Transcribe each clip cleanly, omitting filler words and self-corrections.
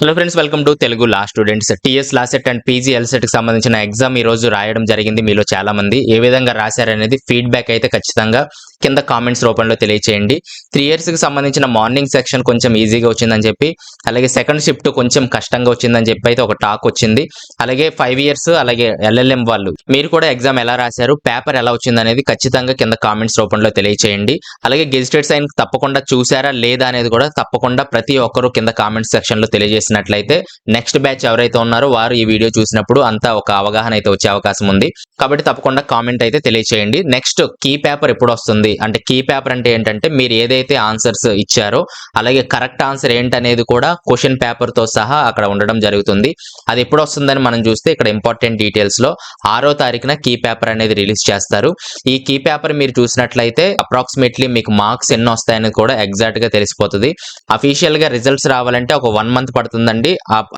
Hello friends, welcome to Telugu law students. TS LAWCET and PG LCET కి సంబంధించిన exam ఈ రోజు రాయడం జరిగింది. మీలో చాలా మంది ఏ విధంగా రాశారనేది ఫీడ్బ్యాక్ అయితే ఖచ్చితంగా కింద కామెంట్స్ రూపంలో తెలియచేయండి. 3 ఇయర్స్ కి సంబంధించిన మార్నింగ్ సెక్షన్ కొంచెం ఈజీగా వచ్చిందని చెప్పి, అలాగే సెకండ్ షిఫ్ట్ కొంచెం కష్టంగా వచ్చిందని చెప్పి అయితే ఒక టాక్ వచ్చింది. అలాగే 5 ఇయర్స్ అలాగే ఎల్ఎల్ఎం వాళ్ళు మీరు కూడా ఎగ్జామ్ ఎలా రాశారు, పేపర్ ఎలా వచ్చింది అనేది ఖచ్చితంగా కింద కామెంట్స్ రూపంలో తెలియచేయండి. అలాగే గెజిటెడ్ సైన్ తప్పకుండా చూసారా లేదా అనేది కూడా తప్పకుండా ప్రతి ఒక్కరు కింద కామెంట్స్ సెక్షన్ లో తెలియజేసినట్లయితే నెక్స్ట్ బ్యాచ్ ఎవరైతే ఉన్నారో వారు ఈ వీడియో చూసినప్పుడు అంతా ఒక అవగాహన అయితే వచ్చే అవకాశం ఉంది. కాబట్టి తప్పకుండా కామెంట్ అయితే తెలియచేయండి. నెక్స్ట్ కీ పేపర్ ఎప్పుడు వస్తుంది అంటే, కీ పేపర్ అంటే ఏంటంటే మీరు ఏదైతే ఆన్సర్స్ ఇచ్చారో అలాగే కరెక్ట్ ఆన్సర్ ఏంటనేది కూడా క్వశ్చన్ పేపర్ తో సహా అక్కడ ఉండడం జరుగుతుంది. అది ఎప్పుడు వస్తుందని మనం చూస్తే ఇక్కడ ఇంపార్టెంట్ డీటెయిల్స్ లో 6వ తారీఖున కీ పేపర్ అనేది రిలీజ్ చేస్తారు. ఈ కీ పేపర్ మీరు చూసినట్లయితే అప్రాక్సిమేట్లీ మీకు మార్క్స్ ఎన్ని వస్తాయని కూడా ఎగ్జాక్ట్ గా తెలిసిపోతుంది. అఫీషియల్ గా రిజల్ట్స్ రావాలంటే ఒక 1 మంత్ పడుతుందండి.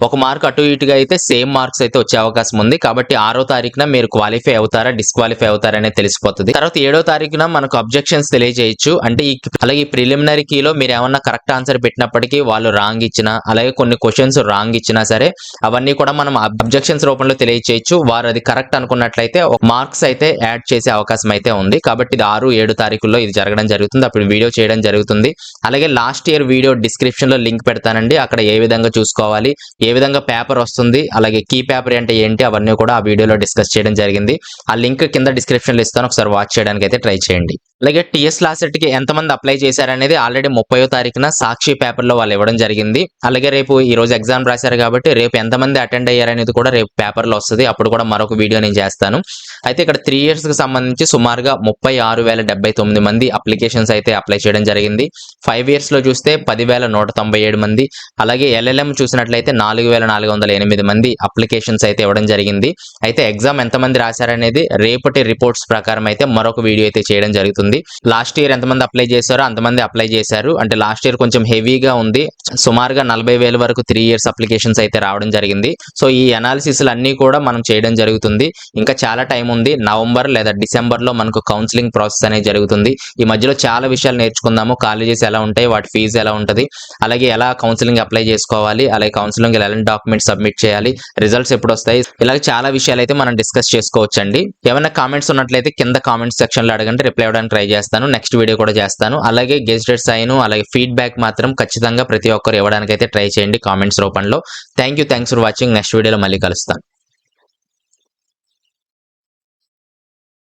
ఒక మార్క్ అటు ఇటుగా అయితే సేమ్ మార్క్స్ అయితే వచ్చే అవకాశం ఉంది. కాబట్టి 6వ తారీఖున మీరు క్వాలిఫై అవుతారా డిస్క్వాలిఫై అవుతారా అనేది తెలిసిపోతుంది. తర్వాత 7వ తారీఖున మనకు అబ్జెక్షన్స్ తెలియజేయచ్చు. అంటే అలాగే ప్రిలిమినరీ కీలో మీరు ఏమన్నా కరెక్ట్ ఆన్సర్ పెట్టినప్పటికీ వాళ్ళు రాంగ్ ఇచ్చినా, అలాగే కొన్ని క్వశ్చన్స్ రాంగ్ ఇచ్చినా సరే అవన్నీ కూడా మనం అబ్జెక్షన్స్ రూపంలో తెలియజేయచ్చు. వారు అది కరెక్ట్ అనుకున్నట్లయితే మార్క్స్ అయితే యాడ్ చేసే అవకాశం అయితే ఉంది. కాబట్టి ఇది 6, 7 తారీఖుల్లో ఇది జరగడం జరుగుతుంది. అప్పుడు వీడియో చేయడం జరుగుతుంది. అలాగే లాస్ట్ ఇయర్ వీడియో డిస్క్రిప్షన్ లో లింక్ పెడతానండి. అక్కడ ఏ విధంగా చూసుకోవాలి, ఏ విధంగా పేపర్ వస్తుంది, అలాగే కీ పేపర్ అంటే ఏంటి అవన్నీ కూడా ఆ వీడియోలో డిస్కస్ చేయడం జరిగింది. ఆ లింక్ కింద డిస్క్రిప్షన్ లో ఇస్తాను, ఒకసారి వాచ్ చేయడానికి అయితే ట్రై చేయండి. అలాగే టీఎస్ లా సెట్ కి ఎంతమంది అప్లై చేశారనేది ఆల్రెడీ 30వ తారీఖున సాక్షి పేపర్ లో వాళ్ళు ఇవ్వడం జరిగింది. అలాగే రేపు ఈ రోజు ఎగ్జామ్ రాశారు కాబట్టి రేపు ఎంతమంది అటెండ్ అయ్యారనేది కూడా రేపు పేపర్ లో వస్తుంది. అప్పుడు కూడా మరొక వీడియో నేను చేస్తాను. అయితే ఇక్కడ 3 ఇయర్స్ కి సంబంధించి సుమారుగా 36,079 మంది అప్లికేషన్స్ అయితే అప్లై చేయడం జరిగింది. 5 ఇయర్స్ లో చూస్తే 10,197 మంది, అలాగే ఎల్ఎల్ఎం చూసినట్లయితే 4,408 మంది అప్లికేషన్స్ అయితే ఇవ్వడం జరిగింది. అయితే ఎగ్జామ్ ఎంతమంది రాశారనేది రేపటి రిపోర్ట్స్ ప్రకారం అయితే మరొక వీడియో అయితే చేయడం జరుగుతుంది. లాస్ట్ ఇయర్ ఎంతమంది అప్లై చేశారో అంతమంది అప్లై చేశారు. అంటే లాస్ట్ ఇయర్ కొంచెం హెవీగా ఉంది. సుమారుగా 40,000 వరకు 3 ఇయర్స్ అప్లికేషన్స్ అయితే రావడం జరిగింది. సో ఈ అనాలిసిస్ అన్ని కూడా మనం చేయడం జరుగుతుంది. ఇంకా చాలా టైం ఉంది. నవంబర్ లేదా డిసెంబర్ లో మనకు కౌన్సిలింగ్ ప్రాసెస్ అనేది జరుగుతుంది. ఈ మధ్యలో చాలా విషయాలు నేర్చుకుందాము. కాలేజెస్ ఎలా ఉంటాయి, వాటి ఫీజు ఎలా ఉంటుంది, అలాగే ఎలా కౌన్సిలింగ్ అప్లై చేసుకోవాలి, అలాగే కౌన్సిలింగ్ ఎలాంటి డాక్యుమెంట్స్ సబ్మిట్ చేయాలి, రిజల్ట్స్ ఎప్పుడు వస్తాయి, ఇలాగ చాలా విషయాలు అయితే మనం డిస్కస్ చేసుకోవచ్చండి. ఏమైనా కామెంట్స్ ఉన్నట్లయితే కింద కామెంట్స్ సెక్షన్ లో అడగండి, రిప్లై ఇవ్వడానికి ట్రై చేస్తాను. నెక్స్ట్ వీడియో కూడా చేస్తాను. అలాగే గెజిటెడ్ సైన్ అలాగే ఫీడ్బ్యాక్ మాత్రం ఖచ్చితంగా ప్రతి ఒక్కరు ఇవ్వడానికి అయితే ట్రై చేయండి కామెంట్స్ రూపంలో. Thanks for watching. నెక్స్ట్ వీడియోలో మళ్ళీ కలుస్తాను.